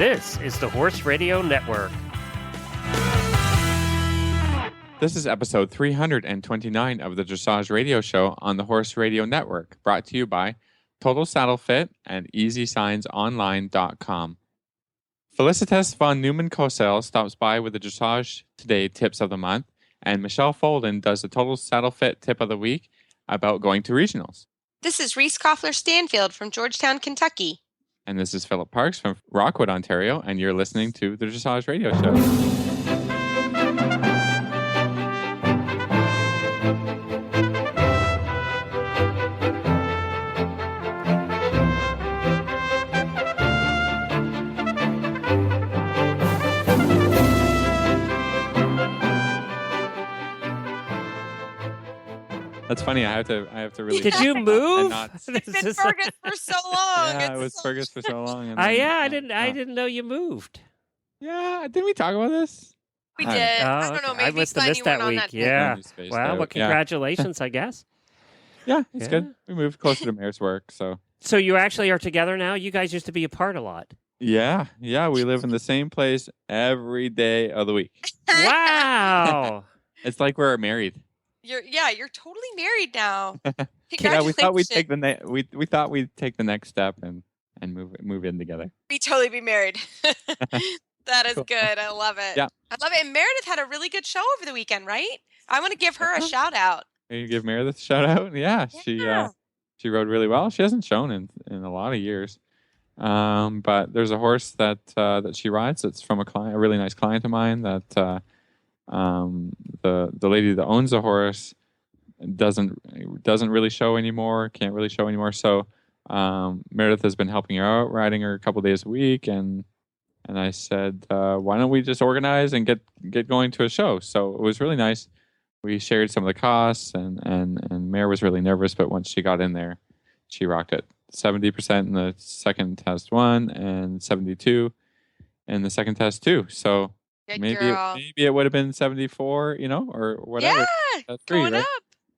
This is the Horse Radio Network. This is episode 329 of the Dressage Radio Show on the Horse Radio Network, brought to you by Total Saddle Fit and EasySignsOnline.com. Felicitas von Neumann-Kosel stops by with the Dressage Today Tips of the Month, and Michelle Folden does the Total Saddle Fit Tip of the Week about going to regionals. This is Reese Koffler-Stanfield from Georgetown, Kentucky. And this is Philip Parks from Rockwood, Ontario, and you're listening to the Dressage Radio Show. That's funny. I have to really. Did you move? It's been Fergus for so long. Yeah, it was Fergus for so long. And I didn't know you moved. Yeah, didn't we talk about this? We did. I don't know. Okay. Maybe I must have missed that week. Yeah. Well, congratulations, I guess. Yeah, it's good. We moved closer to Mayor's work, so. So you actually are together now? You guys used to be apart a lot. Yeah. We live in the same place every day of the week. Wow. It's like we're married. You're totally married now. Yeah, we thought we'd take we thought we'd take the next step and move in together. Be totally be married. That is good. I love it. Yeah. I love it. And Meredith had a really good show over the weekend, right? I want to give her a shout out. You give Meredith a shout out? Yeah. She rode really well. She hasn't shown in a lot of years. But there's a horse that she rides that's from a really nice client of mine that the lady that owns the horse doesn't really show anymore, can't really show anymore. So Meredith has been helping her out, riding her a couple days a week, and I said, why don't we just organize and get going to a show? So it was really nice. We shared some of the costs, and Mare was really nervous, but once she got in there, she rocked it. 70% in the second test one, and 72 in the second test two. So maybe it would have been 74, or whatever. Yeah, going up.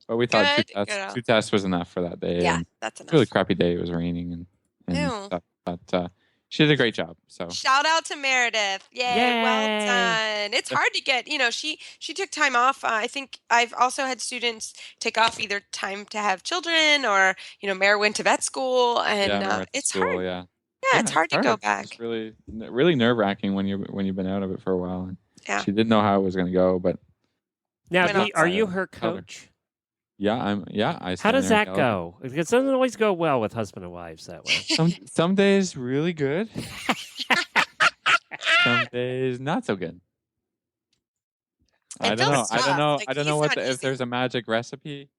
But we thought two tests was enough for that day. Yeah, that's enough. It was a really crappy day. It was raining and stuff. But she did a great job. So shout out to Meredith. Yay. Well done. It's hard to get, she took time off. I think I've also had students take off either time to have children or, Mare went to vet school and it's hard. Yeah. Yeah, it's hard to go back. It's really, really nerve-wracking when you've been out of it for a while. And she didn't know how it was going to go, but now, are you her coach? Yeah, How does that go? It doesn't always go well with husband and wives that way. Some days really good. Some days not so good. I don't know. I don't know if there's a magic recipe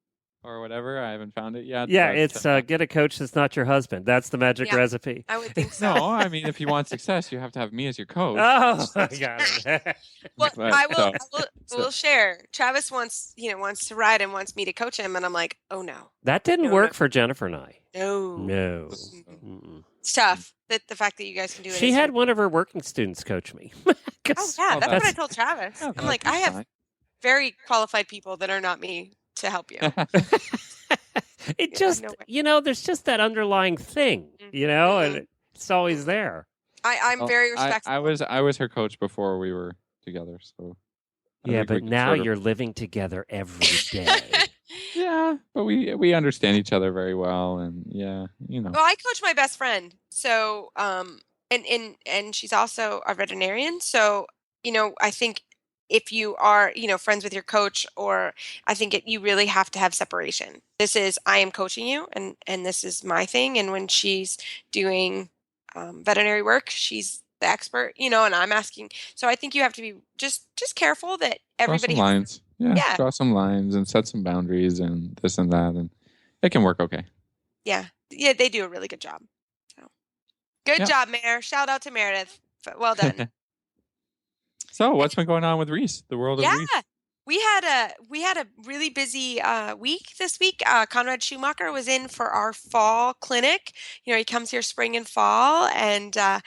or whatever. I haven't found it yet. Yeah, it's get a coach that's not your husband. That's the magic recipe. I would think so. No, I mean, if you want success, you have to have me as your coach. Oh, I got it. Well, I will share. Travis wants to ride and wants me to coach him, and I'm like, oh no. That didn't work for Jennifer and I. No. Mm-mm. It's tough. The fact that you guys can do it. She had one of her working students coach me. That's what I told Travis. I'm like, I have very qualified people that are not me to help you. It just, there's just that underlying thing, and it's always there. I'm very respectful. I was her coach before we were together, so. Yeah, but now you're living together every day. Yeah, but we understand each other very well, and Well, I coach my best friend, so and she's also a veterinarian, so I think if you are friends with your coach, or I think you really have to have separation. This is I am coaching you, and this is my thing, and when she's doing veterinary work, she's the expert, and I'm asking. So I think you have to be just careful that everybody draw some lines. Draw some lines and set some boundaries and this and that, and it can work okay. Yeah, they do a really good job. So good job, Mare. Shout out to Meredith. Well done. So what's been going on with Reese? The world of Reese. We had a really busy week this week. Conrad Schumacher was in for our fall clinic. He comes here spring and fall, and I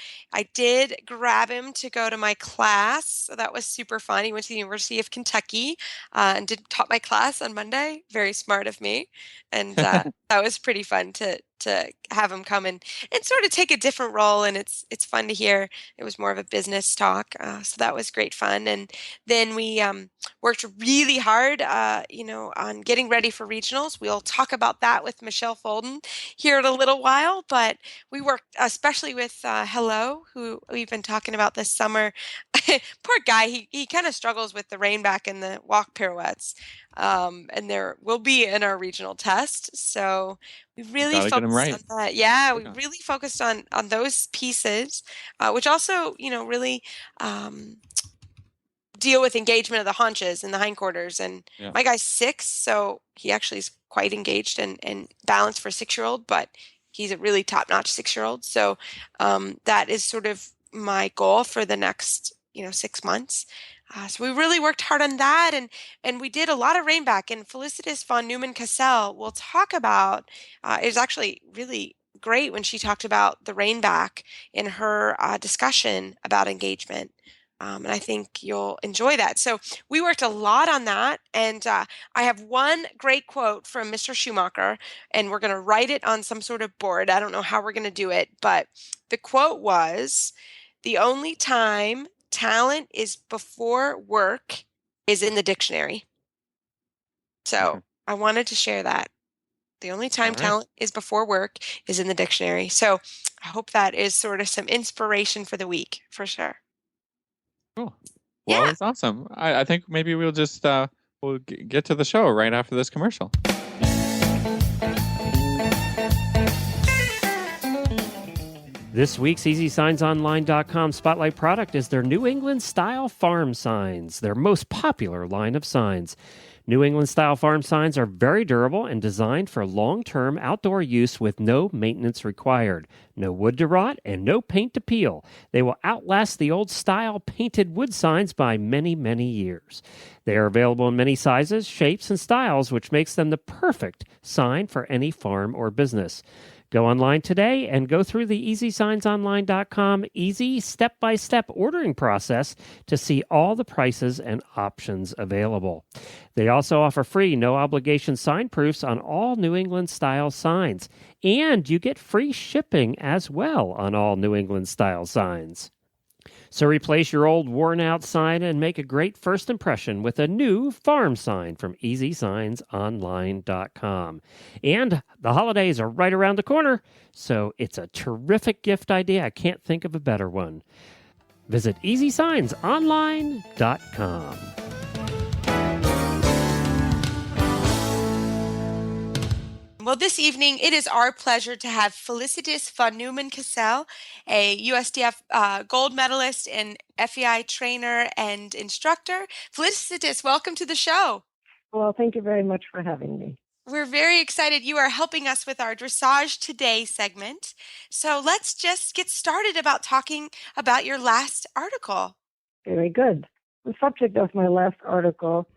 did grab him to go to my class. So that was super fun. He went to the University of Kentucky and taught my class on Monday. Very smart of me, and that was pretty fun to to have him come and sort of take a different role, and it's fun to hear. It was more of a business talk, so that was great fun. And then we worked really hard, on getting ready for regionals. We'll talk about that with Michelle Folden here in a little while, but we worked especially with Hello, who we've been talking about this summer. Poor guy, he kind of struggles with the rein back and the walk pirouettes. And there will be in our regional test. So we really Got to get them focused right. on that. Yeah, we Yeah. really focused on those pieces, which also, really deal with engagement of the haunches and the hindquarters. And Yeah. my guy's 6, so he actually is quite engaged and balanced for a 6-year-old, but he's a really top-notch 6-year-old. So that is sort of my goal for the next 6 months. So we really worked hard on that, and we did a lot of reinback. And Felicitas von Neumann Cassell will talk about. It was actually really great when she talked about the reinback in her discussion about engagement. And I think you'll enjoy that. So we worked a lot on that, and I have one great quote from Mr. Schumacher, and we're going to write it on some sort of board. I don't know how we're going to do it, but the quote was, "The only time talent is before work is in the dictionary." So I wanted to share that. The only time talent is before work is in the dictionary. So I hope that is sort of some inspiration for the week, for sure. Cool. Well, That's awesome. I think maybe we'll just we'll get to the show right after this commercial. This week's EasySignsOnline.com spotlight product is their New England Style Farm Signs, their most popular line of signs. New England Style Farm Signs are very durable and designed for long-term outdoor use with no maintenance required, no wood to rot, and no paint to peel. They will outlast the old style painted wood signs by many, many years. They are available in many sizes, shapes, and styles, which makes them the perfect sign for any farm or business. Go online today and go through the EasySignsOnline.com easy step-by-step ordering process to see all the prices and options available. They also offer free, no-obligation sign proofs on all New England-style signs, and you get free shipping as well on all New England-style signs. So replace your old worn-out sign and make a great first impression with a new farm sign from EasySignsOnline.com. And the holidays are right around the corner, so it's a terrific gift idea. I can't think of a better one. Visit EasySignsOnline.com. Well, this evening, it is our pleasure to have Felicitas von Neumann Cassell, a USDF gold medalist and FEI trainer and instructor. Felicitas, welcome to the show. Well, thank you very much for having me. We're very excited you are helping us with our Dressage Today segment. So let's just get started about talking about your last article. Very good. The subject of my last article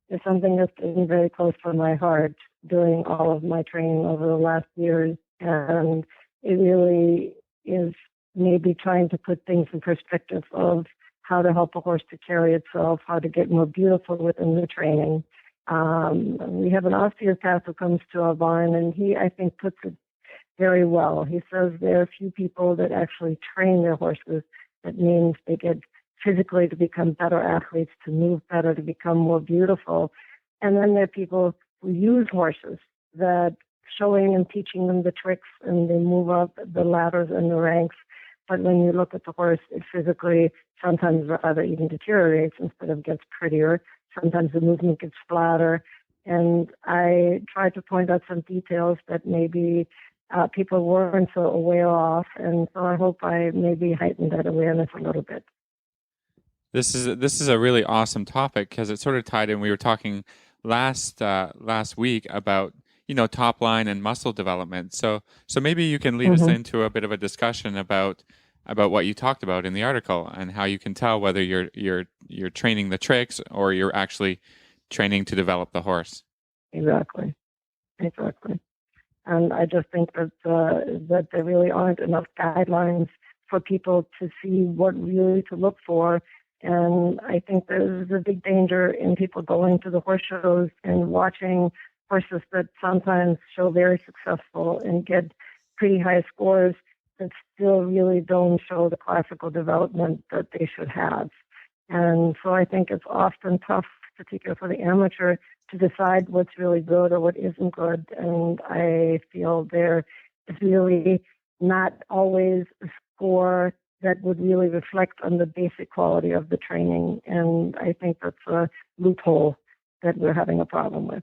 is something that's been very close to my heart during all of my training over the last years. And it really is maybe trying to put things in perspective of how to help a horse to carry itself, how to get more beautiful within the training. We have an osteopath who comes to our barn, and he, I think, puts it very well. He says there are few people that actually train their horses. That means they get physically to become better athletes, to move better, to become more beautiful. And then there are people who use horses, that showing and teaching them the tricks, and they move up the ladders and the ranks. But when you look at the horse, it physically sometimes rather even deteriorates instead of gets prettier. Sometimes the movement gets flatter. And I tried to point out some details that maybe people weren't so aware of. And so I hope I maybe heightened that awareness a little bit. This is a really awesome topic because it sort of tied in. We were talking last week about top line and muscle development. So maybe you can lead us into a bit of a discussion about what you talked about in the article and how you can tell whether you're training the tricks or you're actually training to develop the horse. Exactly. And I just think that there really aren't enough guidelines for people to see what really to look for. And I think there's a big danger in people going to the horse shows and watching horses that sometimes show very successful and get pretty high scores that still really don't show the classical development that they should have. And so I think it's often tough, particularly for the amateur, to decide what's really good or what isn't good. And I feel there is really not always a score that would really reflect on the basic quality of the training. And I think that's a loophole that we're having a problem with.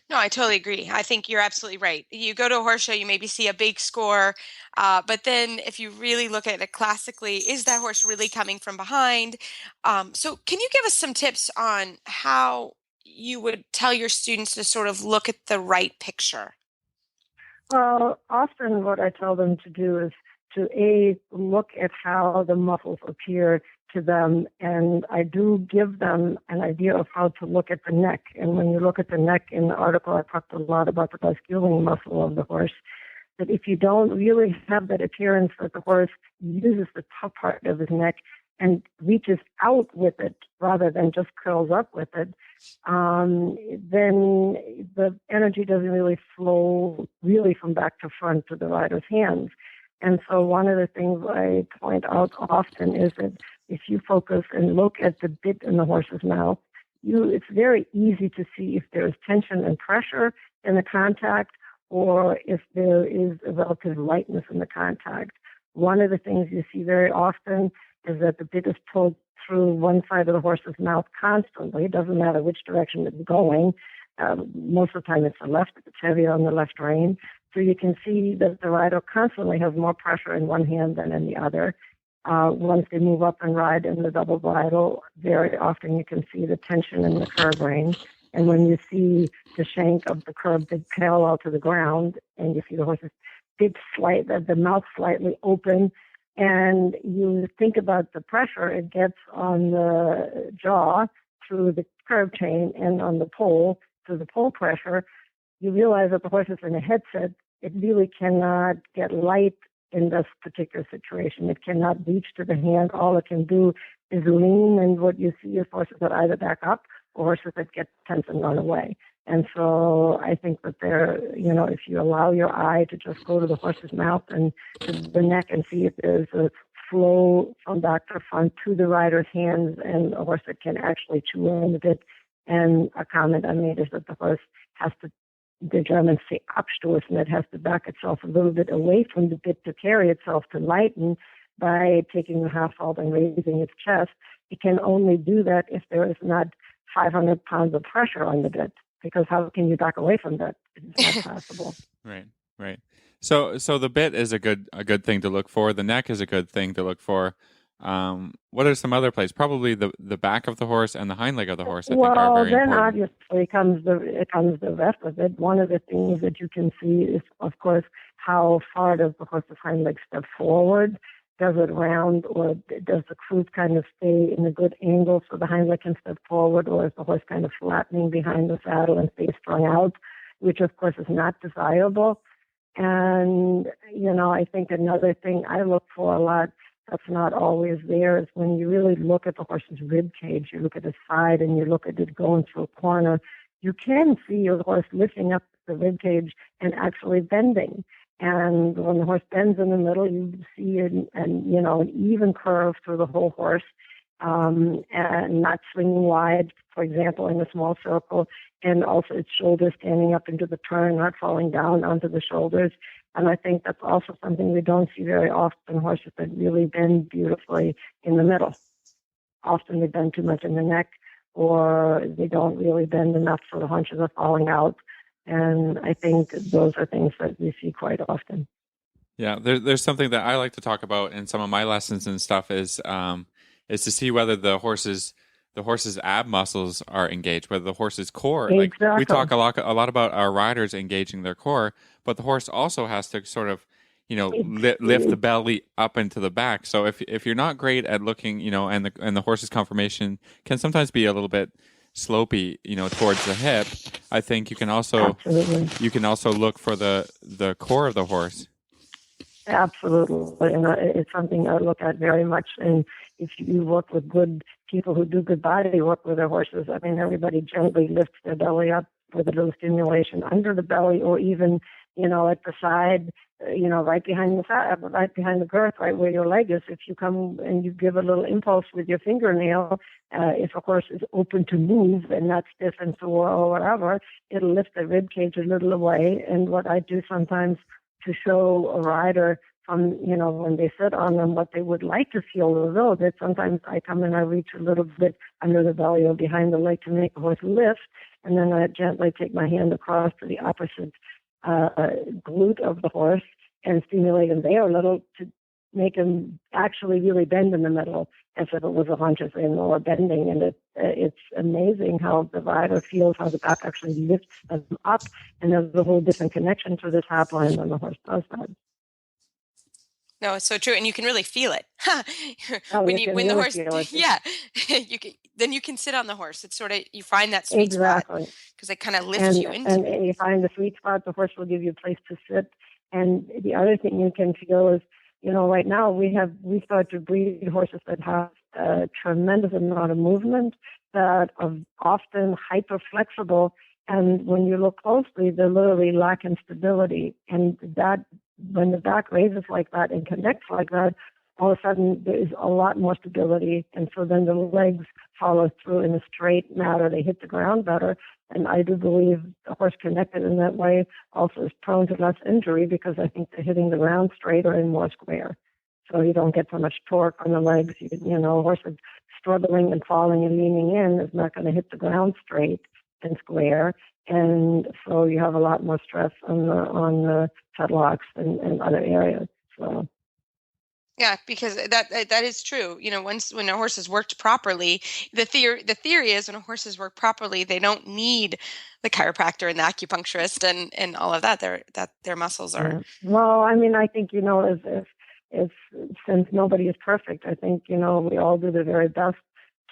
No, I totally agree. I think you're absolutely right. You go to a horse show, you maybe see a big score, but then if you really look at it classically, is that horse really coming from behind? So, can you give us some tips on how you would tell your students to sort of look at the right picture? Well, often what I tell them to do is to look at how the muscles appear to them, and I do give them an idea of how to look at the neck. And when you look at the neck in the article, I talked a lot about the basculing muscle of the horse, that if you don't really have that appearance that the horse uses the top part of his neck and reaches out with it rather than just curls up with it, then the energy doesn't really flow really from back to front to the rider's hands. And so one of the things I point out often is that if you focus and look at the bit in the horse's mouth, it's very easy to see if there is tension and pressure in the contact or if there is a relative lightness in the contact. One of the things you see very often is that the bit is pulled through one side of the horse's mouth constantly. It doesn't matter which direction it's going. Most of the time it's the left, it's heavier on the left rein. So you can see that the rider constantly has more pressure in one hand than in the other. Once they move up and ride in the double bridle, very often you can see the tension in the curb rein. And when you see the shank of the curb bit parallel to the ground, and you see the horse's bit the mouth slightly open, and you think about the pressure it gets on the jaw through the curb chain and on the pole through the pole pressure, you realize that the horse is in a headset. It really cannot get light in this particular situation. It cannot reach to the hand. All it can do is lean, and what you see is horses that either back up or horses that get tense and run away. And so I think that if you allow your eye to just go to the horse's mouth and to the neck and see if there's a flow from back to front to the rider's hands and a horse that can actually chew on the bit. And a comment I made is that the horse has to, the Germans say abstoßen, it has to back itself a little bit away from the bit to carry itself to lighten by taking the half halt and raising its chest. It can only do that if there is not 500 pounds of pressure on the bit, because how can you back away from that? It's not possible. Right. So the bit is a good thing to look for. The neck is a good thing to look for. What are some other places? Probably the back of the horse and the hind leg of the horse, I think, are very important. Well, then obviously comes the rest of it. One of the things that you can see is, of course, how far does the horse's hind leg step forward? Does it round, or does the croup kind of stay in a good angle so the hind leg can step forward, or is the horse kind of flattening behind the saddle and stays strung out, which of course is not desirable. And, I think another thing I look for a lot that's not always there is when you really look at the horse's rib cage, you look at the side and you look at it going through a corner, you can see your horse lifting up the rib cage and actually bending. And when the horse bends in the middle, you see an even curve through the whole horse, and not swinging wide, for example, in a small circle, and also its shoulders standing up into the turn, not falling down onto the shoulders. And I think that's also something we don't see very often, horses that really bend beautifully in the middle. Often they bend too much in the neck, or they don't really bend enough so the haunches are falling out. And I think those are things that we see quite often. Yeah, there's something that I like to talk about in some of my lessons and stuff is to see whether the horse's ab muscles are engaged, whether the horse's core. Exactly. Like we talk a lot about our riders engaging their core, but the horse also has to sort of lift the belly up into the back. So if you're not great at looking, and the horse's conformation can sometimes be a little bit slopey, towards the hip, I think you can also look for the core of the horse. Absolutely, and it's something I look at very much. And if you work with good people who do good body work with their horses, I mean, everybody gently lifts their belly up with a little stimulation under the belly, or even at the side, right behind the side, right behind the girth, right where your leg is. If you come and you give a little impulse with your fingernail, if a horse is open to move and not stiff and sore or whatever, it'll lift the rib cage a little away. And what I do sometimes to show a rider from, when they sit on them, what they would like to feel a little bit, sometimes I come and I reach a little bit under the belly or behind the leg to make the horse lift, and then I gently take my hand across to the opposite glute of the horse and stimulate him there a little to make him actually really bend in the middle as if it was a haunches in or bending. And it's amazing how the rider feels how the back actually lifts them up, and there's a whole different connection to this half line when the horse does that. No, it's so true, and you can really feel it. Oh, when you can when the really horse, feel it. yeah, then you can sit on the horse. It's sort of, you find that sweet spot Exactly. because it kind of lifts you into it. And you find the sweet spot, the horse will give you a place to sit. And the other thing you can feel is, right now we start to breed horses that have a tremendous amount of movement, that are often hyper flexible, and when you look closely, they're literally lacking stability. And that, when the back raises like that and connects like that, all of a sudden there is a lot more stability, and so then the legs follow through in a straight manner. They hit the ground better, and I do believe the horse connected in that way also is prone to less injury because I think they're hitting the ground straighter and more square. So you don't get so much torque on the legs. A horse that's struggling and falling and leaning in is not going to hit the ground straight and square, and so you have a lot more stress on the fetlocks and other areas. So. Yeah, because that is true. When a horse has worked properly, the theory is when a horse has worked properly, they don't need the chiropractor and the acupuncturist and all of that. Their muscles are. Yeah. Well, I mean, I think if since nobody is perfect, I think we all do the very best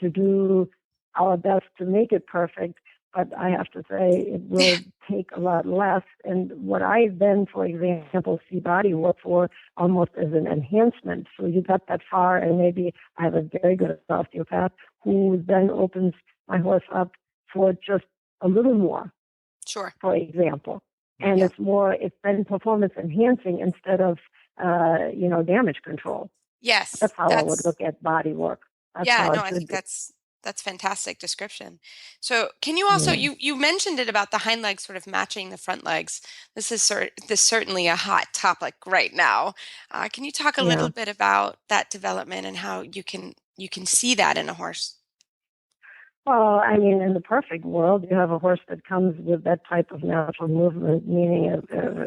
to do our best to make it perfect. But I have to say it will take a lot less. And what I then, for example, see body work for almost as an enhancement. So you got that far, and maybe I have a very good osteopath who then opens my horse up for just a little more. Sure. For example. And it's then performance enhancing instead of, damage control. Yes. That's how I would look at body work. I think that's fantastic description. So can you also, you mentioned it about the hind legs sort of matching the front legs. This is certainly a hot topic right now. Can you talk a little bit about that development and how you can see that in a horse? Well, I mean, in the perfect world, you have a horse that comes with that type of natural movement, meaning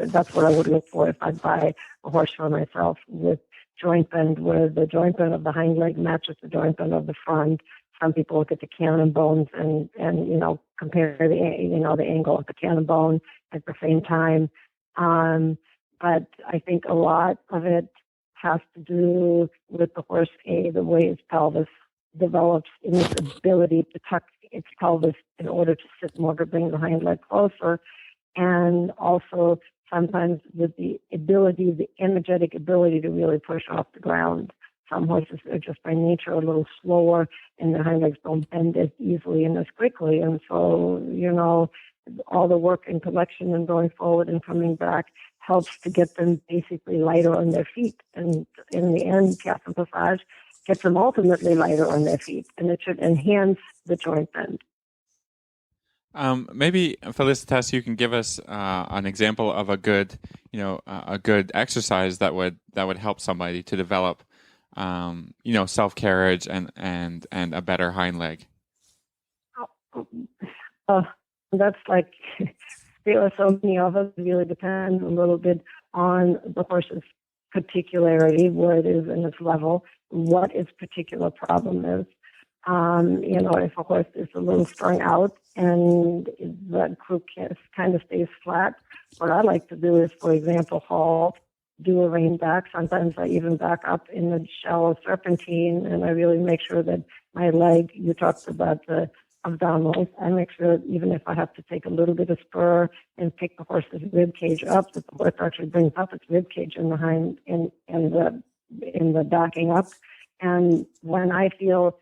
that's what I would look for if I'd buy a horse for myself, with joint bend, where the joint bend of the hind leg matches the joint bend of the front. Some people look at the cannon bones and compare the angle of the cannon bone at the same time. But I think a lot of it has to do with the horse, the way its pelvis develops in its ability to tuck its pelvis in order to sit more, to bring the hind leg closer, and also sometimes with the energetic ability to really push off the ground. Some horses are just by nature a little slower, and their hind legs don't bend as easily and as quickly. And so, all the work in collection and going forward and coming back helps to get them basically lighter on their feet. And in the end, calf massage gets them ultimately lighter on their feet, and it should enhance the joint bend. Maybe Felicitas, you can give us an example of a good exercise that would help somebody to develop, self carriage and a better hind leg. That's like there are so many of us. It really depends a little bit on the horse's particularity, where it is in its level, what its particular problem is. If a horse is a little strung out and the croup kind of stays flat, what I like to do is, for example, halt, do a rein back. Sometimes I even back up in the shallow serpentine, and I really make sure that my leg, you talked about the abdominals, I make sure that even if I have to take a little bit of spur and pick the horse's rib cage up, that the horse actually brings up its rib cage in the backing up. And when I feel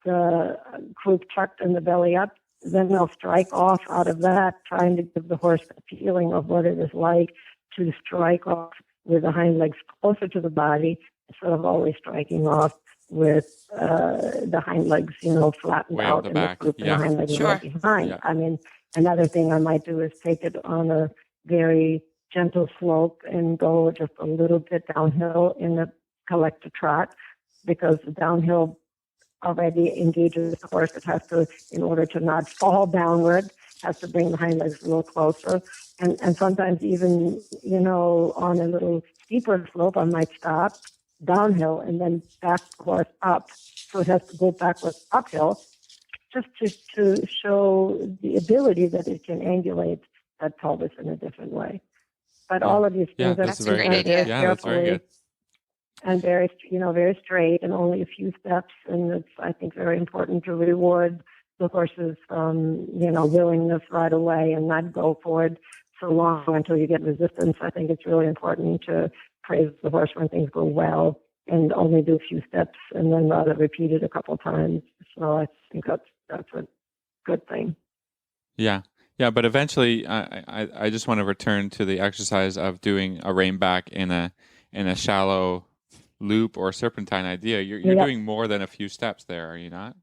the croup tucked and the belly up, then they'll strike off out of that, trying to give the horse a feeling of what it is like to strike off with the hind legs closer to the body instead of always striking off with the hind legs, flattened Way out out the in back. the group and the hind legs Sure. right behind. Yeah. I mean, another thing I might do is take it on a very gentle slope and go just a little bit downhill in the collected trot, because the downhill already engages the horse. It has to, in order to not fall downward, has to bring the hind legs a little closer. And sometimes even, on a little steeper slope, I might stop downhill and then back the horse up. So it has to go backwards uphill just to show the ability that it can angulate that pelvis in a different way. But all of these things that's a very good idea. Yeah, that's very good. And very, very straight and only a few steps. And it's, I think, very important to reward the horse's, willingness right away and not go for it so long until you get resistance. I think it's really important to praise the horse when things go well and only do a few steps and then rather repeat it a couple times. So I think that's a good thing. Yeah. Yeah, but eventually, I just want to return to the exercise of doing a rein back in a shallow loop or serpentine idea. You're doing more than a few steps there, are you not?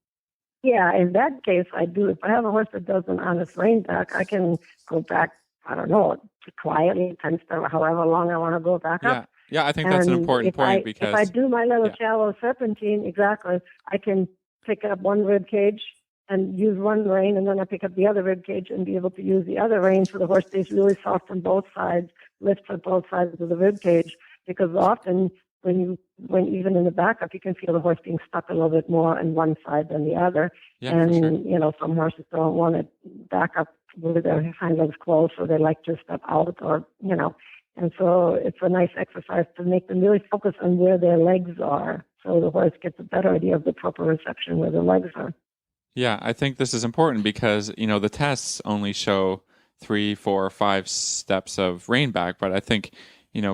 Yeah, in that case, I do. If I have a horse that does an honest rein back, I can go back, I don't know, quietly, 10 steps, however long I want to go back up. Yeah, I think that's an important point because if I do my little shallow serpentine, exactly, I can pick up one rib cage and use one rein, and then I pick up the other rib cage and be able to use the other rein so the horse stays really soft on both sides, lifts at both sides of the rib cage, because often when even in the backup, you can feel the horse being stuck a little bit more on one side than the other. Yeah, and, for sure. Some horses don't want to back up with their hind legs closed, so they like to step out or, and so it's a nice exercise to make them really focus on where their legs are, so the horse gets a better idea of the proper reception where the legs are. Yeah, I think this is important because, the tests only show 3, 4, 5 steps of rein back, but I think,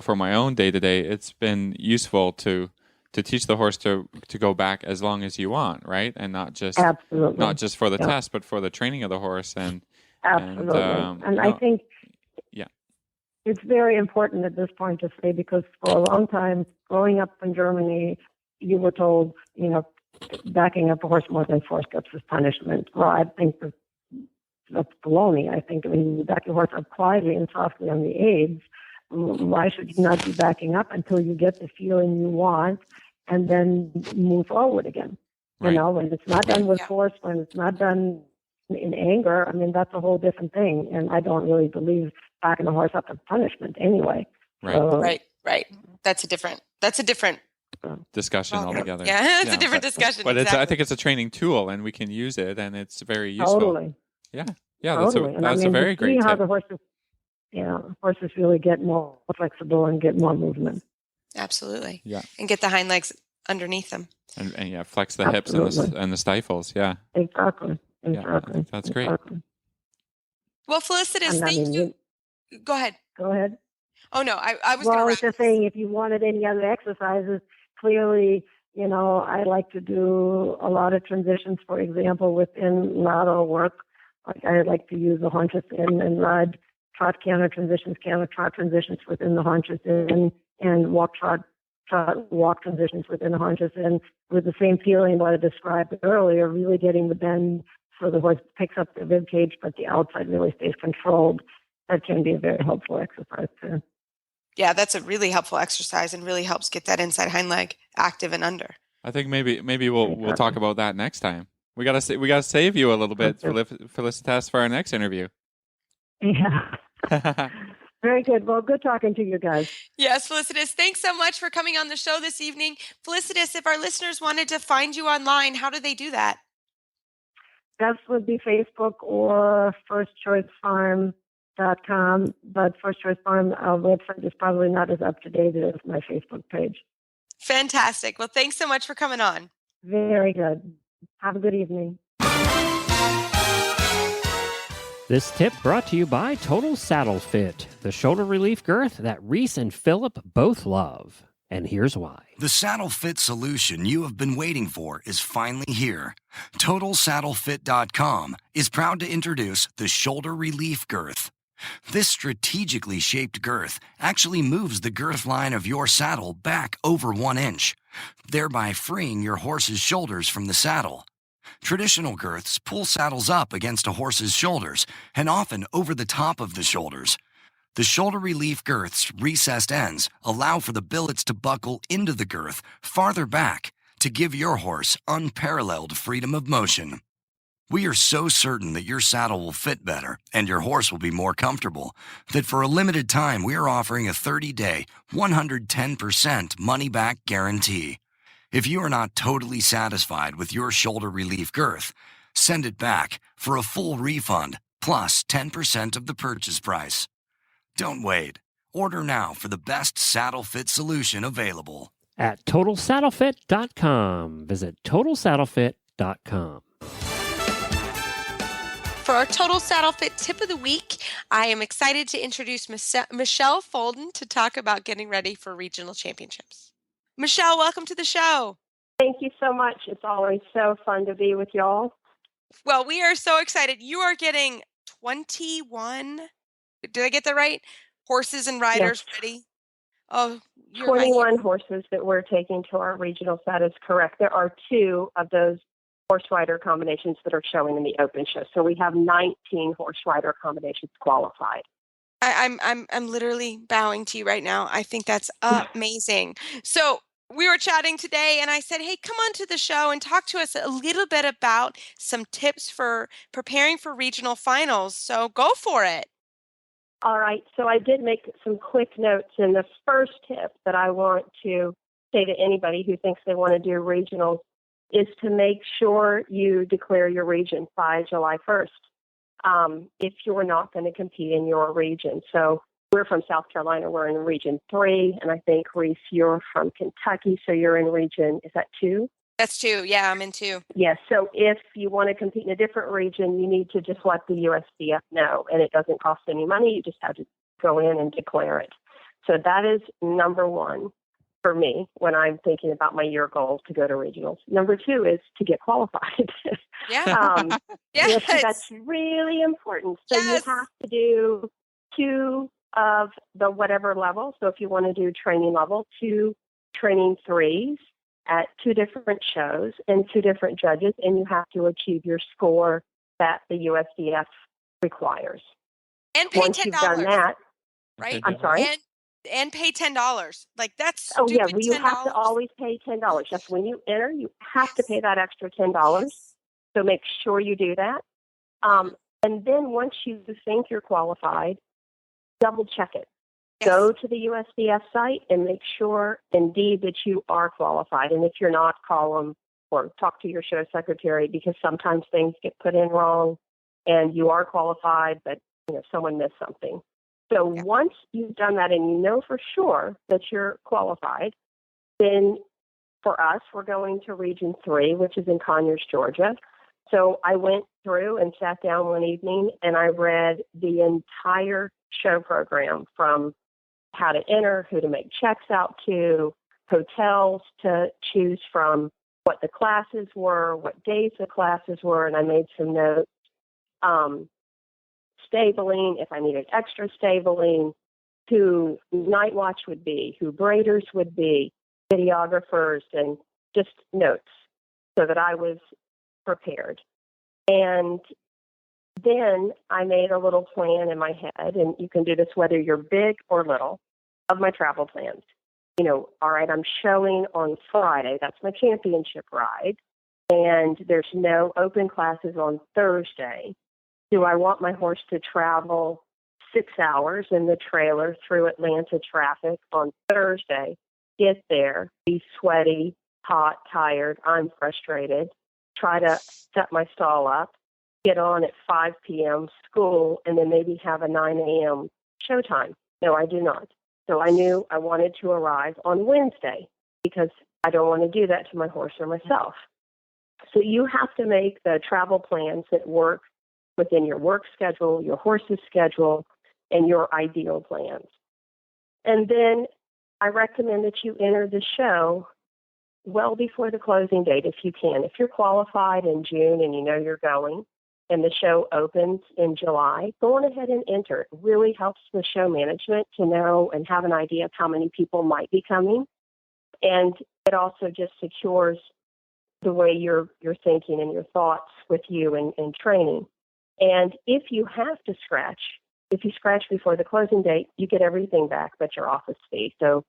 for my own day-to-day, it's been useful to teach the horse to go back as long as you want, right? And not just for the test, but for the training of the horse. Absolutely. And I think it's very important at this point to say, because for a long time, growing up in Germany, you were told, backing up a horse more than 4 steps is punishment. Well, I think that's baloney. I think when you back your horse up quietly and softly on the aids, why should you not be backing up until you get the feeling you want and then move forward again? Right. When it's not done with force, when it's not done in anger, I mean, that's a whole different thing. And I don't really believe backing a horse up is punishment anyway. Right. So, Right. That's a different discussion altogether. Yeah, it's a different discussion. But exactly. I think it's a training tool, and we can use it, and it's very useful. Totally. Yeah, Totally. that's a very great how tip. the horses really get more flexible and get more movement. Absolutely. Yeah. And get the hind legs underneath them. And flex the hips and the stifles. Yeah. Exactly. Yeah, that's great. Exactly. Well, Felicitas, thank you. Go ahead. Go ahead. Oh, no, I was Well, I going was just saying, if you wanted any other exercises, clearly, I like to do a lot of transitions, for example, within lateral work. Like I like to use the haunches in and ride trot canter transitions, canter trot transitions within the haunches in, and walk trot walk transitions within the haunches in, with the same feeling what I described earlier, really getting the bend so the horse picks up the rib cage, but the outside really stays controlled. That can be a very helpful exercise too. Yeah, that's a really helpful exercise and really helps get that inside hind leg active and under. I think maybe we'll talk about that next time. We gotta save you a little bit, Felicitas, for our next interview. Yeah. Very good. Well, good talking to you guys. Yes, Felicitas, thanks so much for coming on the show this evening. Felicitas, if our listeners wanted to find you online, how do they do that? That would be Facebook or firstchoicefarm.com, but First Choice Farm, our website is probably not as up to date as my Facebook page. Fantastic. Well, thanks so much for coming on. Very good. Have a good evening. This tip brought to you by Total Saddle Fit, the shoulder relief girth that Reese and Philip both love. And here's why. The saddle fit solution you have been waiting for is finally here. TotalSaddleFit.com is proud to introduce the Shoulder Relief Girth. This strategically shaped girth actually moves the girth line of your saddle back over 1 inch, thereby freeing your horse's shoulders from the saddle. Traditional girths pull saddles up against a horse's shoulders and often over the top of the shoulders. The shoulder relief girth's recessed ends allow for the billets to buckle into the girth farther back to give your horse unparalleled freedom of motion. We are so certain that your saddle will fit better and your horse will be more comfortable that for a limited time we are offering a 30-day, 110% money-back guarantee. If you are not totally satisfied with your shoulder relief girth, send it back for a full refund plus 10% of the purchase price. Don't wait. Order now for the best saddle fit solution available. At TotalSaddleFit.com. Visit TotalSaddleFit.com. For our Total Saddle Fit tip of the week, I am excited to introduce Michelle Folden to talk about getting ready for regional championships. Michelle, welcome to the show. Thank you so much. It's always so fun to be with y'all. Well, we are so excited. You are getting 21, did I get that right? Horses and riders ready? Oh, you're 21 horses that we're taking to our regionals. That is correct. There are 2 of those horse rider combinations that are showing in the open show. So we have 19 horse rider combinations qualified. I'm literally bowing to you right now. I think that's amazing. So we were chatting today and I said, hey, come on to the show and talk to us a little bit about some tips for preparing for regional finals. So go for it. All right. So I did make some quick notes. And the first tip that I want to say to anybody who thinks they want to do regionals is to make sure you declare your region by July 1st if you're not going to compete in your region. So we're from South Carolina. We're in Region 3. And I think, Reese, you're from Kentucky. So you're in Region, is that 2? That's 2. Yeah, I'm in 2. Yes. So if you want to compete in a different region, you need to just let the USDF know. And it doesn't cost any money. You just have to go in and declare it. So that is number 1. For me, when I'm thinking about my year goals to go to regionals. Number 2 is to get qualified. Yeah. Yes, that's really important. So you have to do 2 of the whatever level. So if you want to do training level, 2 training 3s at 2 different shows and 2 different judges, and you have to achieve your score that the USDF requires. And pay Once $10. you've done that, right? I'm sorry? And pay $10. Like that's well, you $10. Have to always pay $10. Just when you enter, you have to pay that extra $10. So make sure you do that. And then once you think you're qualified, double check it. Yes. Go to the USDF site and make sure indeed that you are qualified. And if you're not, call them or talk to your show secretary because sometimes things get put in wrong and you are qualified, but someone missed something. So once you've done that and you know for sure that you're qualified, then for us, we're going to Region 3, which is in Conyers, Georgia. So I went through and sat down one evening and I read the entire show program from how to enter, who to make checks out to, hotels to choose from, what the classes were, what days the classes were, and I made some notes. Stabling, if I needed extra stabling, who night watch would be, who braiders would be, videographers, and just notes so that I was prepared. And then I made a little plan in my head, and you can do this whether you're big or little, of my travel plans. All right, I'm showing on Friday. That's my championship ride. And there's no open classes on Thursday. Do I want my horse to travel 6 hours in the trailer through Atlanta traffic on Thursday, get there, be sweaty, hot, tired, I'm frustrated, try to set my stall up, get on at 5 p.m. school, and then maybe have a 9 a.m. showtime? No, I do not. So I knew I wanted to arrive on Wednesday because I don't want to do that to my horse or myself. So you have to make the travel plans that work within your work schedule, your horse's schedule, and your ideal plans. And then I recommend that you enter the show well before the closing date if you can. If you're qualified in June and you know you're going and the show opens in July, go on ahead and enter. It really helps the show management to know and have an idea of how many people might be coming. And it also just secures the way you're thinking and your thoughts with you and training. And if you have to scratch, if you scratch before the closing date, you get everything back but your office fee. So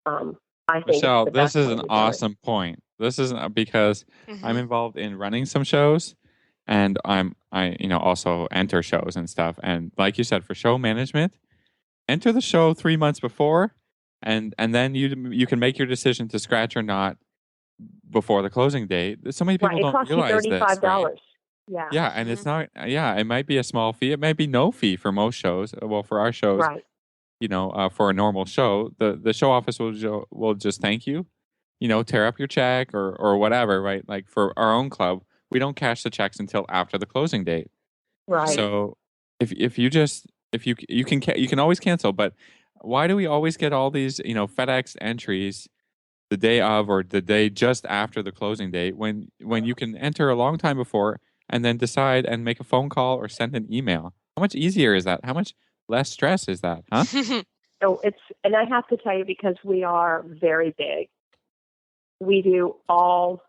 I think Michelle, it's the this best is way an to do it. awesome point. This is because I'm involved in running some shows, and I also enter shows and stuff. And like you said, for show management, enter the show 3 months before, and then you can make your decision to scratch or not before the closing date. So many people Right, it don't costs you realize this, right? $35. Yeah. Yeah, and it's not. Yeah, it might be a small fee. It might be no fee for most shows. Well, for our shows, Right. for a normal show, the show office will just thank you, tear up your check or whatever, right? Like for our own club, we don't cash the checks until after the closing date. Right. So if you can always cancel, but why do we always get all these FedEx entries the day of or the day just after the closing date when you can enter a long time before and then decide and make a phone call or send an email? How much easier is that? How much less stress is that, huh? So and I have to tell you, because we are very big, we do all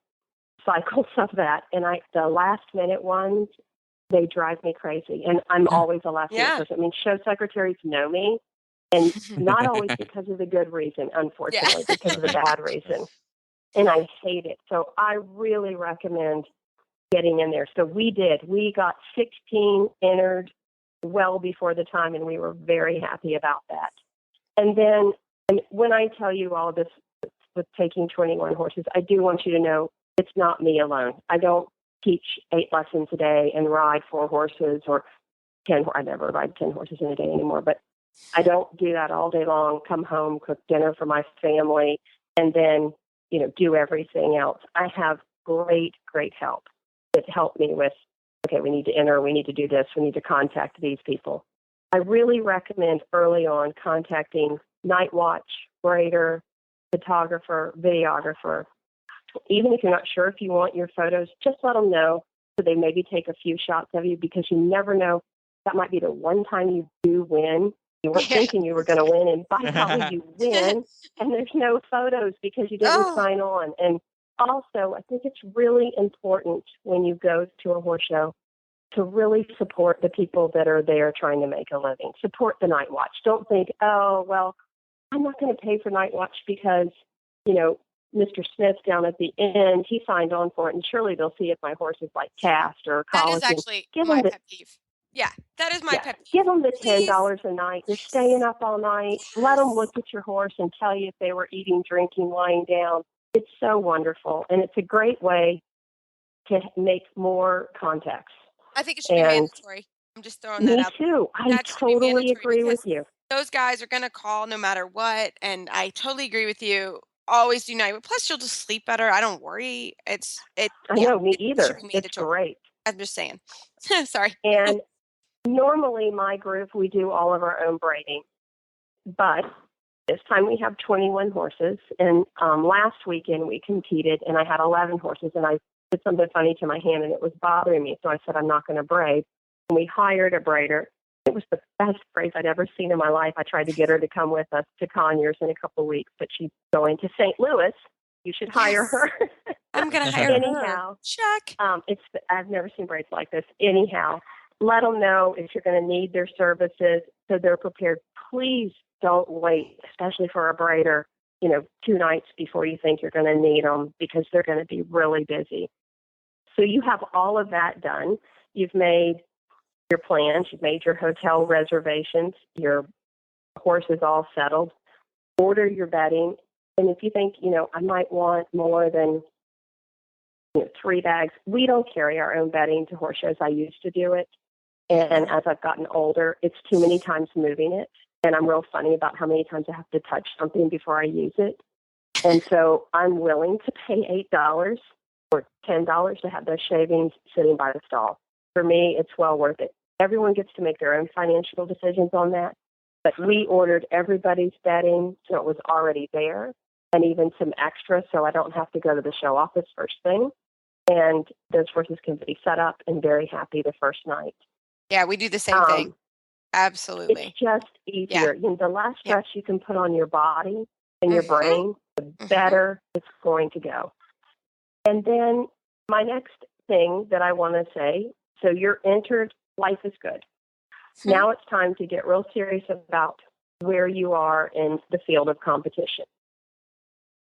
cycles of that. And the last minute ones, they drive me crazy. And I'm always a last minute person. I mean, show secretaries know me, and not always because of the good reason, unfortunately, because of the bad reason. And I hate it. So I really recommend getting in there. So we got 16 entered well before the time, and we were very happy about that. And then when I tell you all this with taking 21 horses, I do want you to know it's not me alone. I don't teach 8 lessons a day and ride 4 horses or 10. I never ride 10 horses in a day anymore, but I don't do that all day long, come home, cook dinner for my family, and then, do everything else. I have great, great help that help me with, okay, we need to enter, we need to do this, we need to contact these people. I really recommend early on contacting night watch, braider, photographer, videographer. Even if you're not sure if you want your photos, just let them know so they maybe take a few shots of you, because you never know. That might be the one time you do win. You weren't thinking you were going to win, and by golly, you win, and there's no photos because you didn't sign on. And also, I think it's really important when you go to a horse show to really support the people that are there trying to make a living. Support the night watch. Don't think, oh, well, I'm not going to pay for night watch because, Mr. Smith down at the end, he signed on for it, and surely they'll see if my horse is like cast or That colic. is actually my pet peeve. Yeah, that is my pet peeve. Give them the $10 a night. They're staying up all night. Let them look at your horse and tell you if they were eating, drinking, lying down. It's so wonderful, and it's a great way to make more contacts. I think it should be mandatory. I'm just throwing that out. Me too. I totally agree with you. Those guys are going to call no matter what, and I totally agree with you. Always do night. Plus, you'll just sleep better. I don't worry. I know, me either. It's great. I'm just saying. Sorry. And normally, my group, we do all of our own braiding, but this time we have 21 horses. And last weekend we competed, and I had 11 horses, and I did something funny to my hand, and it was bothering me. So I said, I'm not going to braid. And we hired a braider. It was the best braids I'd ever seen in my life. I tried to get her to come with us to Conyers in a couple of weeks, but she's going to St. Louis. You should hire her. I'm going to hire her. Check. I've never seen braids like this. Anyhow, let them know if you're going to need their services so they're prepared. Please don't wait, especially for a braider, 2 nights before you think you're going to need them, because they're going to be really busy. So you have all of that done. You've made your plans. You've made your hotel reservations. Your horse is all settled. Order your bedding. And if you think, I might want more than 3 bags, we don't carry our own bedding to horse shows. I used to do it. And as I've gotten older, it's too many times moving it. And I'm real funny about how many times I have to touch something before I use it. And so I'm willing to pay $8 or $10 to have those shavings sitting by the stall. For me, it's well worth it. Everyone gets to make their own financial decisions on that. But we ordered everybody's bedding, so it was already there, and even some extra, so I don't have to go to the show office first thing. And those horses can be set up and very happy the first night. Yeah, we do the same thing. Absolutely. It's just easier. Yeah. You know, the less Yeah. stress you can put on your body and your brain, the better it's going to go. And then my next thing that I want to say, so you're entered, life is good. Now it's time to get real serious about where you are in the field of competition.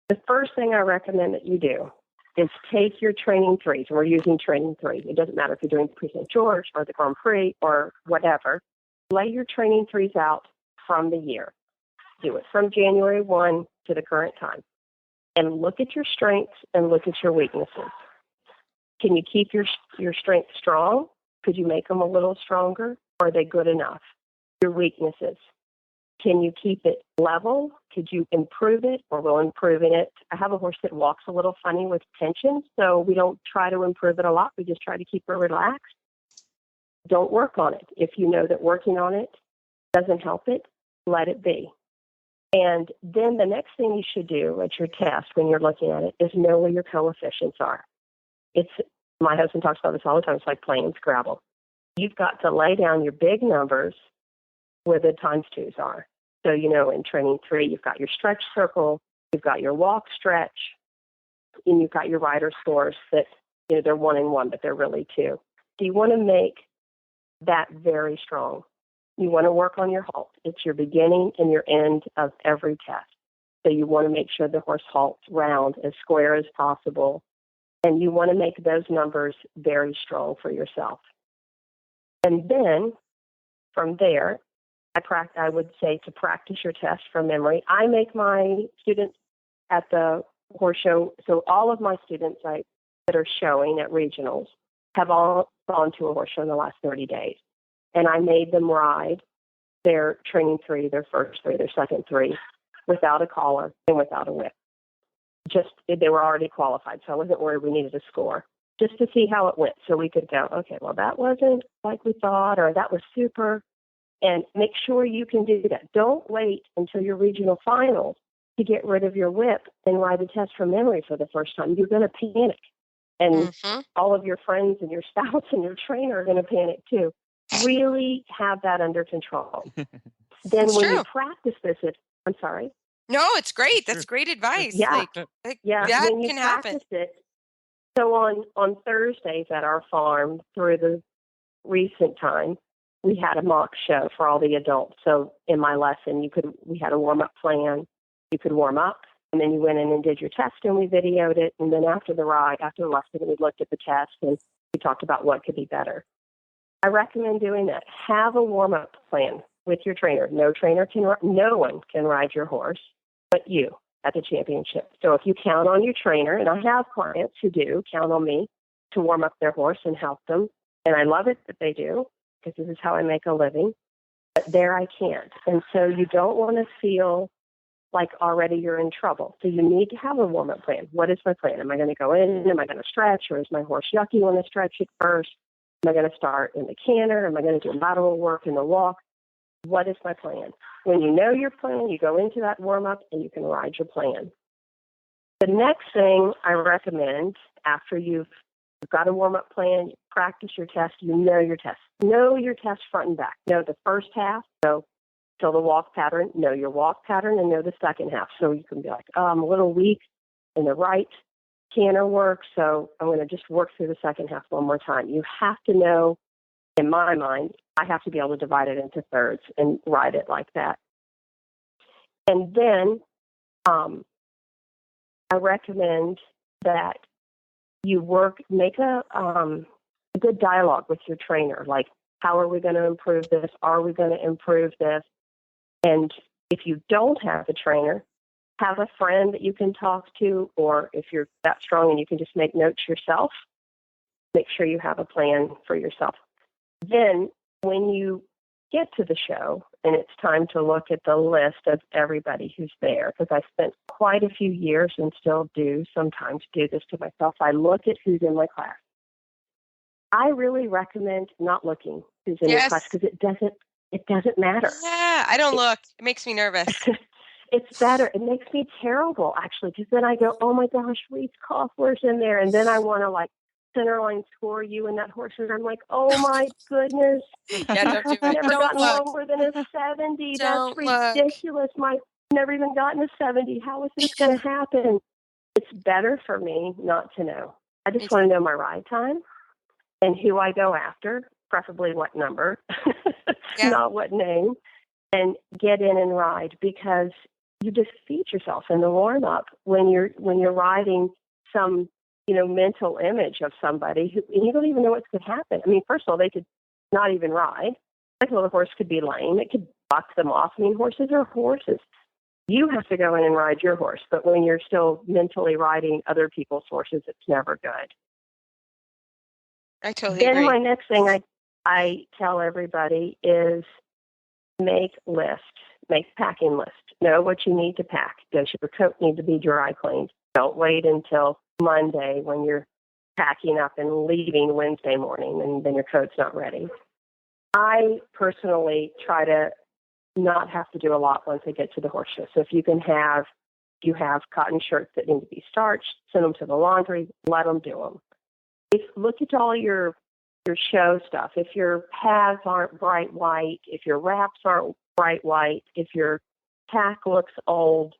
The first thing I recommend that you do is take your training threes. We're using training three. It doesn't matter if you're doing Prix St. George or the Grand Prix or whatever. Lay your training threes out from the year. Do it from January 1 to the current time. And look at your strengths and look at your weaknesses. Can you keep your strengths strong? Could you make them a little stronger? Are they good enough? Your weaknesses. Can you keep it level? Could you improve it, or will improving it? I have a horse that walks a little funny with tension, so we don't try to improve it a lot. We just try to keep her relaxed. Don't work on it. If you know that working on it doesn't help it, let it be. And then the next thing you should do at your test when you're looking at it is know where your coefficients are. My husband talks about this all the time. It's like playing Scrabble. You've got to lay down your big numbers where the times twos are. So, you know, in training three, you've got your stretch circle, you've got your walk stretch, and you've got your rider scores that, you know, they're 1 and 1, but they're really 2. So you want to make that very strong. You want to work on your halt. It's your beginning and your end of every test. So you want to make sure the horse halts round, as square as possible. And you want to make those numbers very strong for yourself. And then from there, I would say to practice your test from memory. I make my students at the horse show, so all of my students that are showing at regionals have all gone to a horse show in the last 30 days. And I made them ride their training three, their first three, their second three, without a collar and without a whip. Just, they were already qualified, so I wasn't worried we needed a score. Just to see how it went, so we could go, okay, well, that wasn't like we thought, or that was super. And make sure you can do that. Don't wait until your regional finals to get rid of your whip and ride the test from memory for the first time. You're going to panic. And all of your friends and your spouse and your trainer are going to panic too. Really have that under control. Then when you practice this, I'm sorry. No, it's great. That's great advice. Yeah. That when you can practice happen. it. So on Thursdays at our farm through the recent time, we had a mock show for all the adults. So in my lesson, we had a warm-up plan. You could warm up, and then you went in and did your test, and we videoed it. And then after the lesson, we looked at the test, and we talked about what could be better. I recommend doing that. Have a warm-up plan with your trainer. No one can ride your horse but you at the championship. So if you count on your trainer, and I have clients who do count on me to warm up their horse and help them, and I love it that they do, because this is how I make a living, but there I can't. And so you don't want to feel like already you're in trouble. So you need to have a warm-up plan. What is my plan? Am I going to go in? Am I going to stretch? Or is my horse yucky when I stretch it first? Am I going to start in the canter? Am I going to do lateral work in the walk? What is my plan? When you know your plan, you go into that warm-up and you can ride your plan. The next thing I recommend after you've got a warm-up plan, you practice your test, you know your test. Know your test front and back. Know the first half, so till the walk pattern, know your walk pattern, and know the second half. So you can be like, I'm a little weak in the right canter work, so I'm going to just work through the second half one more time. You have to know, in my mind, I have to be able to divide it into thirds and ride it like that. And then I recommend that you make a good dialogue with your trainer, like, how are we going to improve this? Are we going to improve this? And if you don't have a trainer, have a friend that you can talk to, or if you're that strong and you can just make notes yourself, make sure you have a plan for yourself. Then when you get to the show and it's time to look at the list of everybody who's there, because I spent quite a few years and still do sometimes do this to myself, I look at who's in my class. I really recommend not looking who's in your class, because It doesn't matter. Yeah, I don't look. It makes me nervous. It's better. It makes me terrible, actually, because then I go, oh my gosh, Reed's Koffler's in there. And then I want to like centerline score you and that horse. And I'm like, oh my goodness. Yeah, don't do I've it. never Don't gotten look. lower than a 70. Don't That's look. ridiculous. I've never even gotten a 70. How is this going to happen? It's better for me not to know. I just want to know my ride time and who I go after, preferably what number, Yeah. not what name, and get in and ride, because you just feed yourself in the warm up when you're riding some, mental image of somebody who, and you don't even know what's going to happen. I mean, first of all, they could not even ride. Second of all, the horse could be lame. It could buck them off. I mean, horses are horses. You have to go in and ride your horse, but when you're still mentally riding other people's horses, it's never good. I totally Then agree. my next thing I tell everybody is make lists, make packing list. Know what you need to pack. Does your coat need to be dry cleaned? Don't wait until Monday when you're packing up and leaving Wednesday morning and then your coat's not ready. I personally try to not have to do a lot once I get to the horse show. So if you have cotton shirts that need to be starched, send them to the laundry, let them do them. Look at all your show stuff. If your pads aren't bright white, if your wraps aren't bright white, if your tack looks old,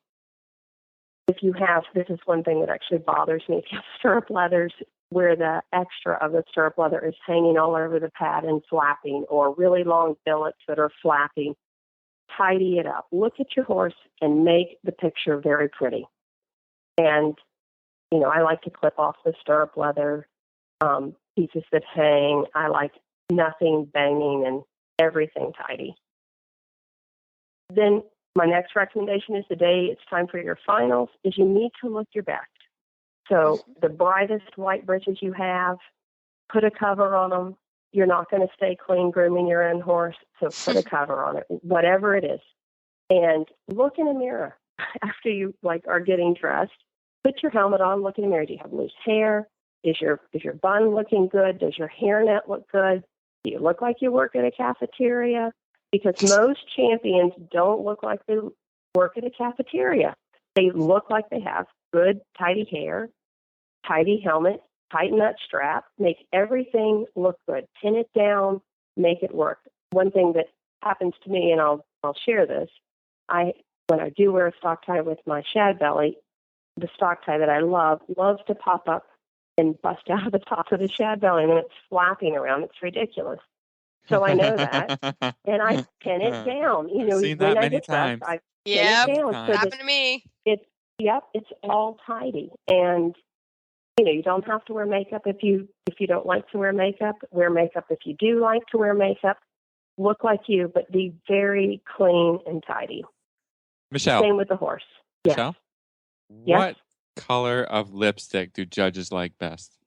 if you have, this is one thing that actually bothers me, if you have stirrup leathers where the extra of the stirrup leather is hanging all over the pad and flapping, or really long billets that are flapping, tidy it up. Look at your horse and make the picture very pretty. And, I like to clip off the stirrup leather pieces that hang. I like nothing banging and everything tidy. Then my next recommendation is the day it's time for your finals is you need to look your best. So the brightest white breeches you have, put a cover on them. You're not going to stay clean grooming your own horse, so put a cover on it, whatever it is. And look in a mirror after you are getting dressed. Put your helmet on, look in the mirror. Do you have loose hair? Is your bun looking good? Does your hairnet look good? Do you look like you work at a cafeteria? Because most champions don't look like they work at a cafeteria. They look like they have good, tidy hair, tidy helmet, tighten that strap, make everything look good. Pin it down, make it work. One thing that happens to me, and I'll share this, when I do wear a stock tie with my shad belly, the stock tie that I loves to pop up and bust out of the top of the shad belly, and then it's flapping around. It's ridiculous. So I know that, and I pin it down. I've seen when that I many get dressed, times. I pin Yep. it down so that Happened to me. it's all tidy. And you don't have to wear makeup if you don't like to wear makeup. Wear makeup if you do like to wear makeup. Look like you, but be very clean and tidy. Michelle. Same with the horse. Michelle? Yes. What color of lipstick do judges like best?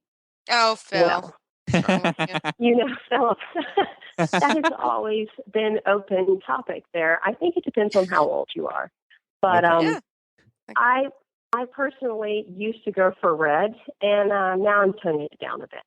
Oh, Phil. Well, What's wrong with you? Philip, that has always been open topic there. I think it depends on how old you are. But Okay. I personally used to go for red, and now I'm toning it down a bit.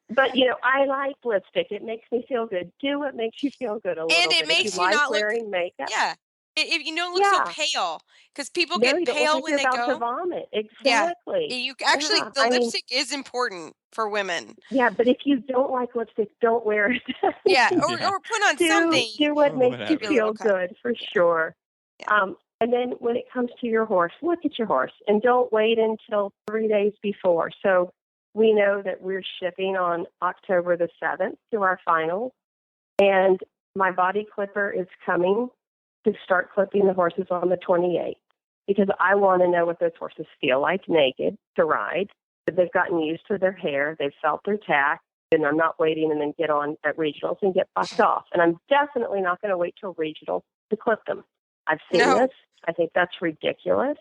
But I like lipstick. It makes me feel good. Do what makes you feel good a little And bit. it makes if you like not look. wearing makeup. Yeah. If you don't look so pale, because people No, get you don't pale look like when you're they about to go. vomit. Yeah. Exactly. You actually, Yeah, the lipstick is important for women. Yeah, but if you don't like lipstick, don't wear it. Yeah, or put on something. Do what makes you Whatever. feel good, for sure. Yeah. And then when it comes to your horse, look at your horse and don't wait until 3 days before. So we know that we're shipping on October the 7th to our finals, and my body clipper is coming to start clipping the horses on the 28th, because I want to know what those horses feel like naked to ride, that they've gotten used to their hair, they've felt their tack, and I'm not waiting and then get on at regionals and get bucked off. And I'm definitely not going to wait till regionals to clip them. I've seen this. I think that's ridiculous.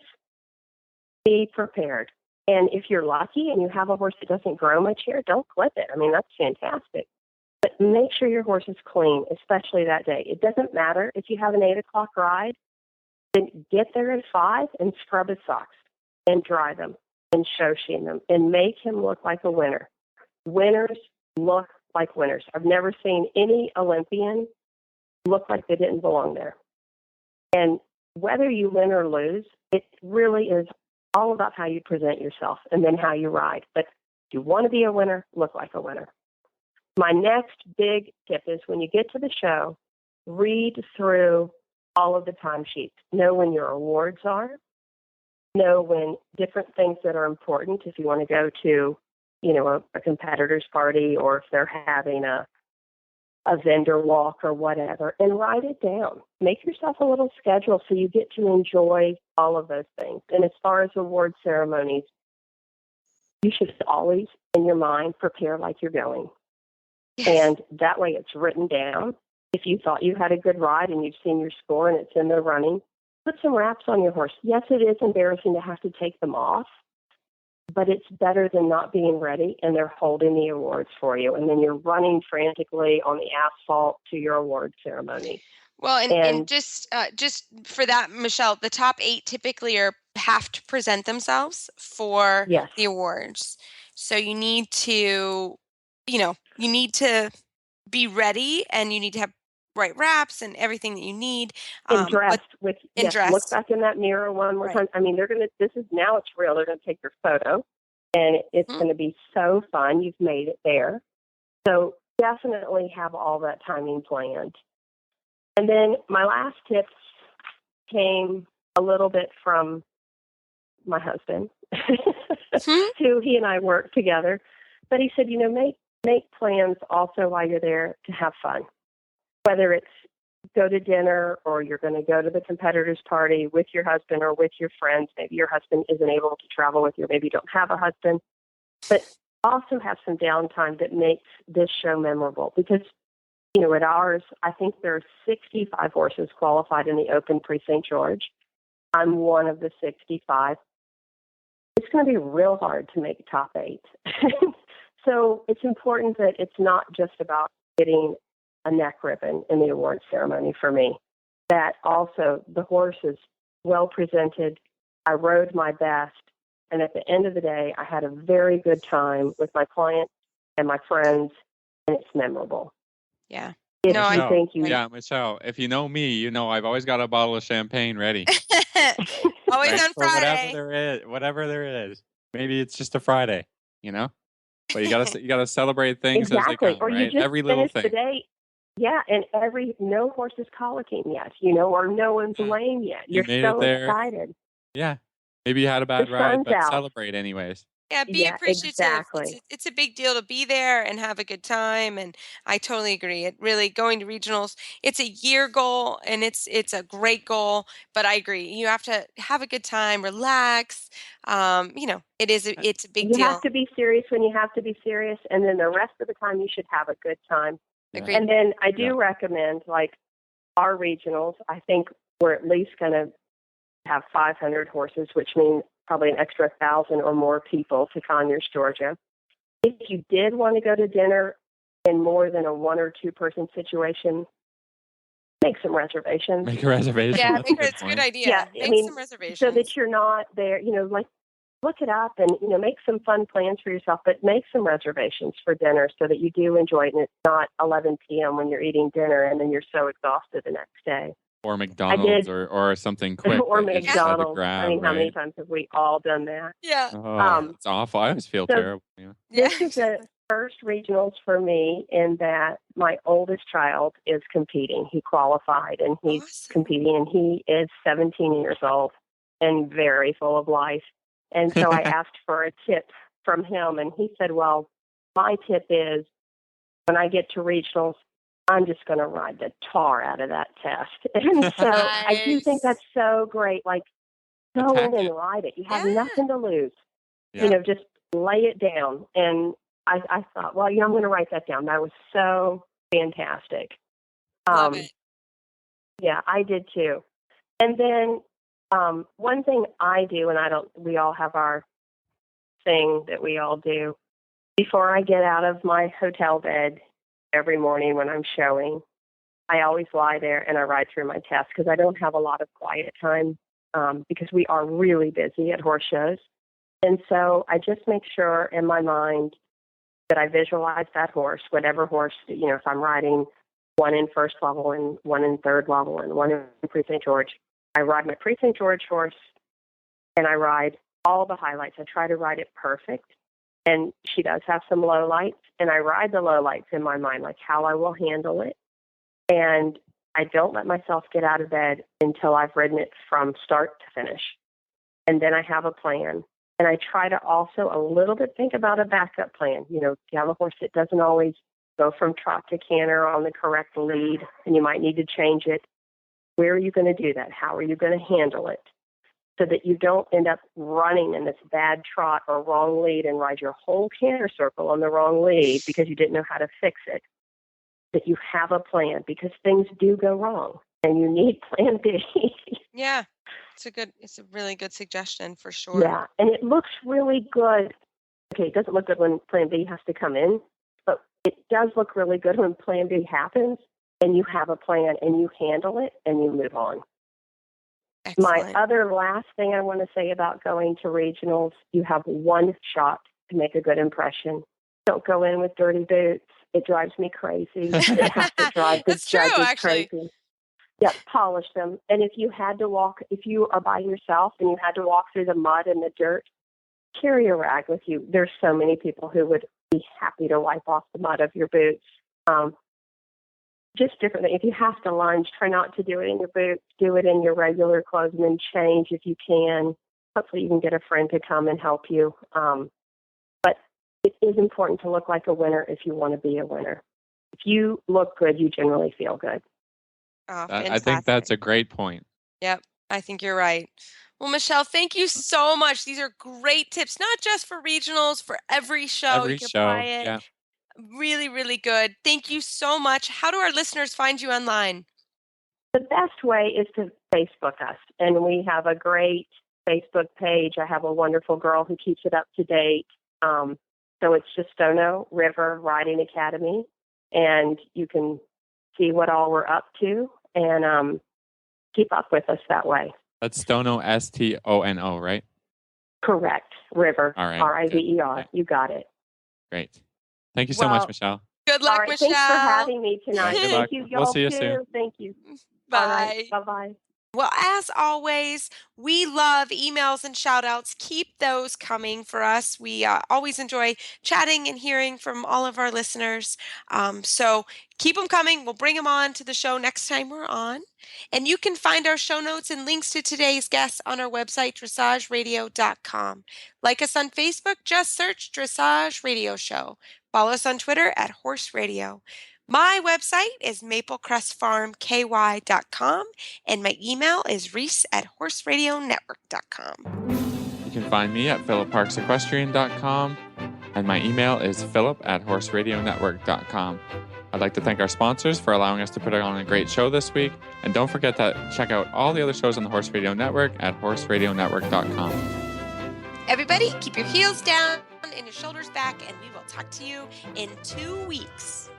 Be prepared. And if you're lucky and you have a horse that doesn't grow much hair, don't clip it. I mean, that's fantastic. But make sure your horse is clean, especially that day. It doesn't matter if you have an 8 o'clock ride, then get there at 5 and scrub his socks and dry them and show sheen them and make him look like a winner. Winners look like winners. I've never seen any Olympian look like they didn't belong there. And whether you win or lose, it really is all about how you present yourself and then how you ride. But if you want to be a winner, look like a winner. My next big tip is when you get to the show, read through all of the timesheets. Know when your awards are. Know when different things that are important. If you want to go to, a competitor's party, or if they're having a vendor walk or whatever, and write it down. Make yourself a little schedule so you get to enjoy all of those things. And as far as award ceremonies, you should always, in your mind, prepare like you're going. Yes. And that way it's written down. If you thought you had a good ride and you've seen your score and it's in the running, put some wraps on your horse. Yes, it is embarrassing to have to take them off, but it's better than not being ready and they're holding the awards for you. And then you're running frantically on the asphalt to your award ceremony. Well, and just for that, Michelle, the top 8 typically have to present themselves for Yes. the awards. So you need to, be ready, and you need to have right wraps and everything that you need. And dressed dressed. Look back in that mirror one more Right. time. I mean, now it's real. They're going to take your photo, and it's going to be so fun. You've made it there. So definitely have all that timing planned. And then my last tips came a little bit from my husband, who he and I work together. But he said, make plans also while you're there to have fun. Whether it's go to dinner or you're going to go to the competitor's party with your husband or with your friends. Maybe your husband isn't able to travel with you. Maybe you don't have a husband. But also have some downtime that makes this show memorable. Because, at ours, I think there are 65 horses qualified in the Open Pre-St. George. I'm one of the 65. It's going to be real hard to make top 8. So it's important that it's not just about getting a neck ribbon in the award ceremony for me. That also the horse is well presented. I rode my best. And at the end of the day, I had a very good time with my clients and my friends, and it's memorable. Yeah. Michelle, if you know me, I've always got a bottle of champagne ready. Always right? on For Friday. whatever there is. Maybe it's just a Friday, But you gotta celebrate things as they come, Or right? you just Every little finished thing. the day. Yeah, and no horse is colicking yet, or no one's lame yet. You You're made so it there. excited. Yeah. Maybe you had a bad The ride, sun's but out. celebrate anyways. Yeah, be appreciative. Exactly. It's a big deal to be there and have a good time, and I totally agree. It really going to regionals. It's a year goal, and it's a great goal. But I agree, you have to have a good time, relax. It's a big deal. You have to be serious when you have to be serious, and then the rest of the time you should have a good time. Agreed. And then I do recommend, like our regionals. I think we're at least going to have 500 horses, which means probably an extra 1,000 or more people to Conyers, Georgia. If you did want to go to dinner in more than a 1 or 2 person situation, make some reservations. Make a reservation. Yeah, That's it's a good idea. Yeah, Make some reservations so that you're not there. Look it up and make some fun plans for yourself, but make some reservations for dinner so that you do enjoy it, and it's not 11 p.m. when you're eating dinner and then you're so exhausted the next day. Or McDonald's or something quick. Or that you just had to McDonald's. grab, I mean, how many right? times have we all done that? Yeah. Oh, it's awful. I always feel terrible. This is the first regionals for me in that my oldest child is competing. He qualified and he's competing, and he is 17 years old and very full of life. And so I asked for a tip from him, and he said, well, my tip is when I get to regionals, I'm just going to ride the tar out of that test. And so I do think that's so great. Like, go in and ride it. You have nothing to lose. Yeah. Just lay it down. And I thought, well, I'm going to write that down. That was so fantastic. Love it. Yeah, I did too. And then one thing I do, and we all have our thing that we all do. Before I get out of my hotel bed every morning when I'm showing, I always lie there and I ride through my test because I don't have a lot of quiet time because we are really busy at horse shows. And so I just make sure in my mind that I visualize that horse, whatever horse, if I'm riding one in first level and one in third level and one in Pre-St. George, I ride my Pre-St. George horse and I ride all the highlights. I try to ride it perfect. And she does have some low lights, and I ride the low lights in my mind, like how I will handle it. And I don't let myself get out of bed until I've ridden it from start to finish. And then I have a plan. And I try to also a little bit think about a backup plan. If you have a horse that doesn't always go from trot to canter on the correct lead, and you might need to change it, where are you going to do that? How are you going to handle it? So that you don't end up running in this bad trot or wrong lead and ride your whole canter circle on the wrong lead because you didn't know how to fix it. That you have a plan, because things do go wrong and you need plan B. Yeah, it's a really good suggestion for sure. Yeah, and it looks really good. Okay, it doesn't look good when plan B has to come in, but it does look really good when plan B happens and you have a plan and you handle it and you move on. Excellent. My other last thing I want to say about going to regionals, you have one shot to make a good impression. Don't go in with dirty boots. It drives me crazy. It has to drive the That's true, judges actually. crazy. Yeah, polish them. And if you are by yourself and you had to walk through the mud and the dirt, carry a rag with you. There's so many people who would be happy to wipe off the mud of your boots. Just differently. If you have to lunge, try not to do it in your boots. Do it in your regular clothes and then change if you can. Hopefully you can get a friend to come and help you. But it is important to look like a winner if you want to be a winner. If you look good, you generally feel good. Oh, I think that's a great point. Yep, I think you're right. Well, Michelle, thank you so much. These are great tips, not just for regionals, for every show. Every You can show, apply it. yeah. Really, really good. Thank you so much. How do our listeners find you online? The best way is to Facebook us, and we have a great Facebook page. I have a wonderful girl who keeps it up to date. So it's just Stono River Riding Academy, and you can see what all we're up to and keep up with us that way. That's Stono, Stono, right? Correct. River, All right. River. Okay. You got it. Great. Thank you so much, Michelle. Good luck, All right, Michelle. thanks for having me tonight. Good luck. Thank you, We'll y'all see you too. soon. Thank you. Bye. All right. Bye-bye. Well, as always, we love emails and shout outs. Keep those coming for us. We always enjoy chatting and hearing from all of our listeners. So keep them coming. We'll bring them on to the show next time we're on. And you can find our show notes and links to today's guests on our website, dressageradio.com. Like us on Facebook, just search Dressage Radio Show. Follow us on Twitter at Horse Radio. My website is maplecrestfarmky.com, and my email is reese@horseradionetwork.com. You can find me at philipparksequestrian.com, and my email is philip@horseradionetwork.com. I'd like to thank our sponsors for allowing us to put on a great show this week, and don't forget to check out all the other shows on the Horse Radio Network at horseradionetwork.com. Everybody, keep your heels down and your shoulders back, and we will talk to you in 2 weeks.